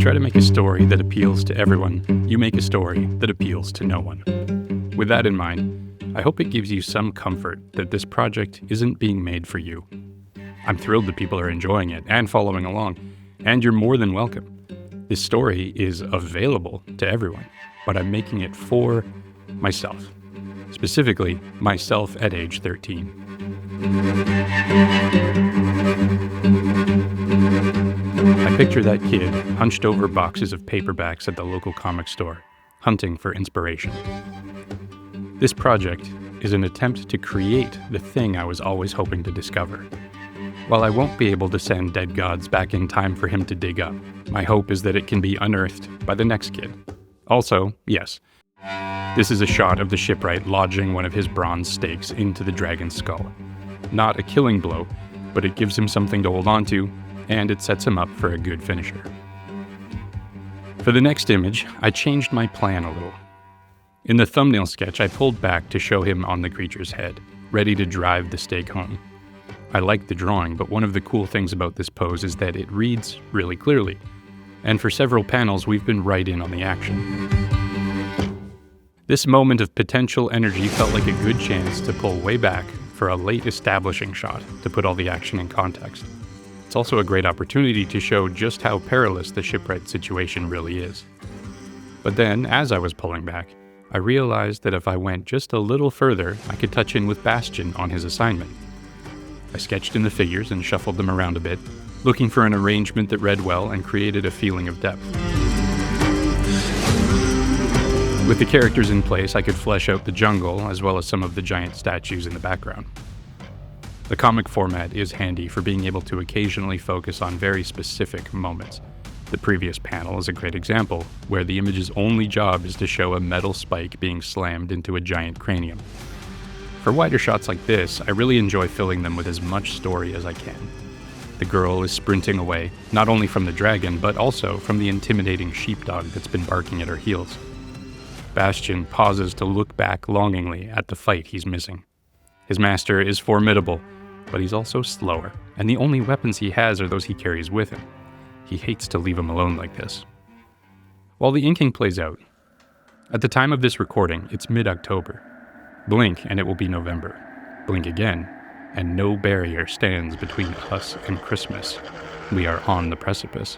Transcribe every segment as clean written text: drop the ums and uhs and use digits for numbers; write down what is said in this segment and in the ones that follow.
try to make a story that appeals to everyone, you make a story that appeals to no one. With that in mind, I hope it gives you some comfort that this project isn't being made for you. I'm thrilled that people are enjoying it and following along, and you're more than welcome. This story is available to everyone, but I'm making it for myself. Specifically, myself at age 13. I picture that kid hunched over boxes of paperbacks at the local comic store, hunting for inspiration. This project is an attempt to create the thing I was always hoping to discover. While I won't be able to send dead gods back in time for him to dig up, my hope is that it can be unearthed by the next kid. Also, yes, this is a shot of the shipwright lodging one of his bronze stakes into the dragon's skull. Not a killing blow, but it gives him something to hold on to, and it sets him up for a good finisher. For the next image, I changed my plan a little. In the thumbnail sketch, I pulled back to show him on the creature's head, ready to drive the stake home. I like the drawing, but one of the cool things about this pose is that it reads really clearly, and for several panels we've been right in on the action. This moment of potential energy felt like a good chance to pull way back for a late establishing shot to put all the action in context. It's also a great opportunity to show just how perilous the shipwright situation really is. But then, as I was pulling back, I realized that if I went just a little further, I could touch in with Bastian on his assignment. I sketched in the figures and shuffled them around a bit, looking for an arrangement that read well and created a feeling of depth. With the characters in place, I could flesh out the jungle as well as some of the giant statues in the background. The comic format is handy for being able to occasionally focus on very specific moments. The previous panel is a great example, where the image's only job is to show a metal spike being slammed into a giant cranium. For wider shots like this, I really enjoy filling them with as much story as I can. The girl is sprinting away, not only from the dragon, but also from the intimidating sheepdog that's been barking at her heels. Bastian pauses to look back longingly at the fight he's missing. His master is formidable, but he's also slower, and the only weapons he has are those he carries with him. He hates to leave him alone like this. While the inking plays out, at the time of this recording, it's mid-October. Blink and it will be November. Blink again, and no barrier stands between us and Christmas. We are on the precipice.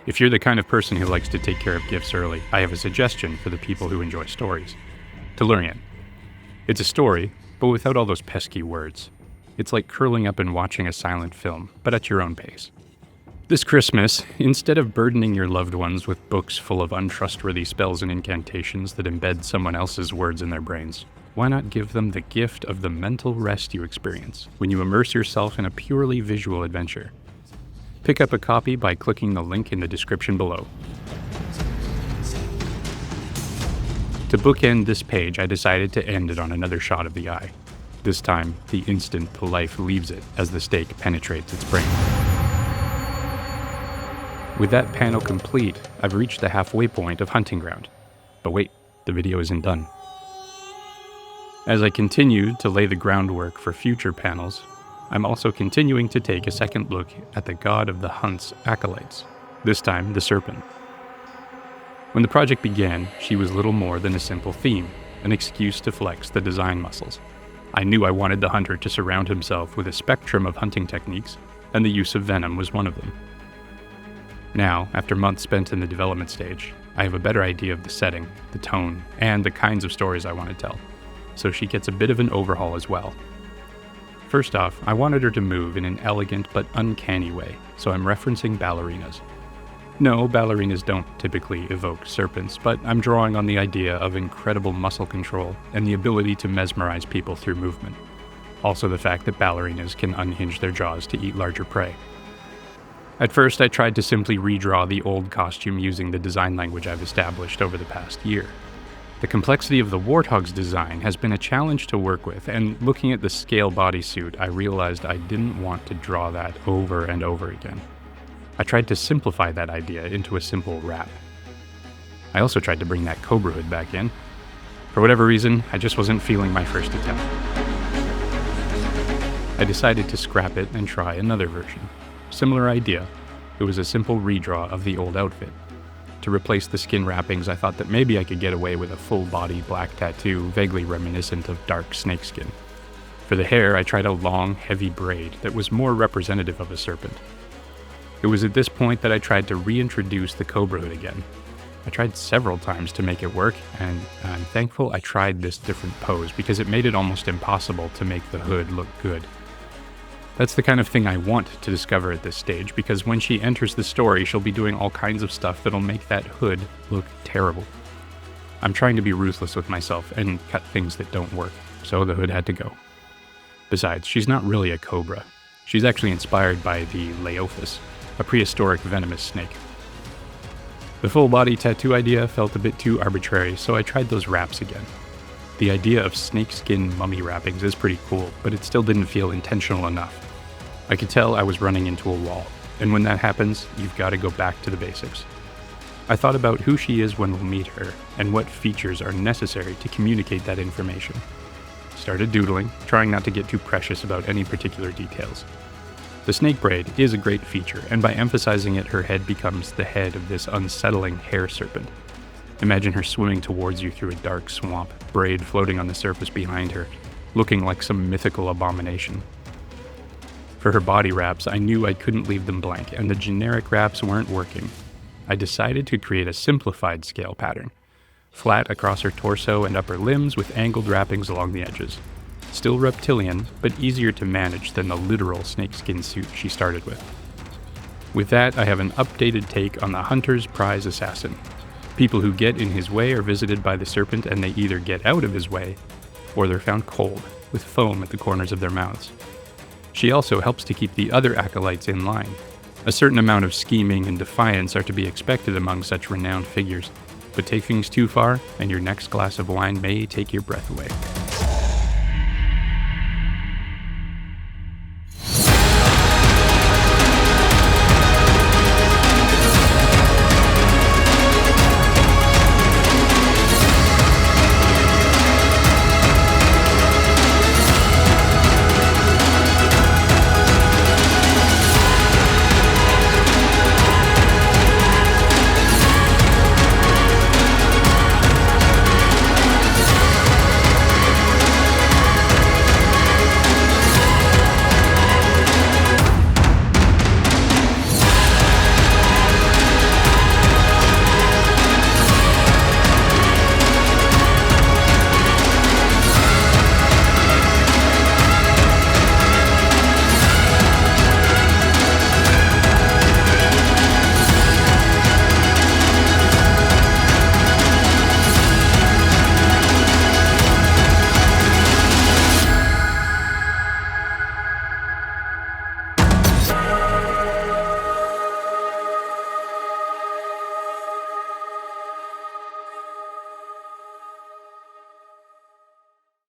If you're the kind of person who likes to take care of gifts early, I have a suggestion for the people who enjoy stories. Tellurian. It's a story, but without all those pesky words. It's like curling up and watching a silent film, but at your own pace. This Christmas, instead of burdening your loved ones with books full of untrustworthy spells and incantations that embed someone else's words in their brains, why not give them the gift of the mental rest you experience when you immerse yourself in a purely visual adventure? Pick up a copy by clicking the link in the description below. To bookend this page, I decided to end it on another shot of the eye. This time, the instant the life leaves it as the stake penetrates its brain. With that panel complete, I've reached the halfway point of Hunting Ground. But wait, the video isn't done. As I continue to lay the groundwork for future panels, I'm also continuing to take a second look at the god of the hunt's acolytes, this time the Serpent. When the project began, she was little more than a simple theme, an excuse to flex the design muscles. I knew I wanted the hunter to surround himself with a spectrum of hunting techniques, and the use of venom was one of them. Now, after months spent in the development stage, I have a better idea of the setting, the tone, and the kinds of stories I want to tell, so she gets a bit of an overhaul as well. First off, I wanted her to move in an elegant but uncanny way, so I'm referencing ballerinas. No, ballerinas don't typically evoke serpents, but I'm drawing on the idea of incredible muscle control and the ability to mesmerize people through movement. Also the fact that ballerinas can unhinge their jaws to eat larger prey. At first, I tried to simply redraw the old costume using the design language I've established over the past year. The complexity of the Warthog's design has been a challenge to work with, and looking at the scale bodysuit, I realized I didn't want to draw that over and over again. I tried to simplify that idea into a simple wrap. I also tried to bring that Cobra hood back in. For whatever reason, I just wasn't feeling my first attempt. I decided to scrap it and try another version. Similar idea, it was a simple redraw of the old outfit. To replace the skin wrappings, I thought that maybe I could get away with a full-body black tattoo vaguely reminiscent of dark snakeskin. For the hair, I tried a long, heavy braid that was more representative of a serpent. It was at this point that I tried to reintroduce the cobra hood again. I tried several times to make it work, and I'm thankful I tried this different pose because it made it almost impossible to make the hood look good. That's the kind of thing I want to discover at this stage, because when she enters the story, she'll be doing all kinds of stuff that'll make that hood look terrible. I'm trying to be ruthless with myself and cut things that don't work, so the hood had to go. Besides, she's not really a cobra. She's actually inspired by the Leophis, a prehistoric venomous snake. The full-body tattoo idea felt a bit too arbitrary, so I tried those wraps again. The idea of snakeskin mummy wrappings is pretty cool, but it still didn't feel intentional enough. I could tell I was running into a wall, and when that happens, you've got to go back to the basics. I thought about who she is when we'll meet her, and what features are necessary to communicate that information. Started doodling, trying not to get too precious about any particular details. The snake braid is a great feature, and by emphasizing it, her head becomes the head of this unsettling hair serpent. Imagine her swimming towards you through a dark swamp, braid floating on the surface behind her, looking like some mythical abomination. For her body wraps, I knew I couldn't leave them blank, and the generic wraps weren't working. I decided to create a simplified scale pattern, flat across her torso and upper limbs with angled wrappings along the edges. Still reptilian, but easier to manage than the literal snakeskin suit she started with. With that, I have an updated take on the hunter's prize assassin. People who get in his way are visited by the serpent, and they either get out of his way, or they're found cold, with foam at the corners of their mouths. She also helps to keep the other acolytes in line. A certain amount of scheming and defiance are to be expected among such renowned figures, but take things too far, and your next glass of wine may take your breath away.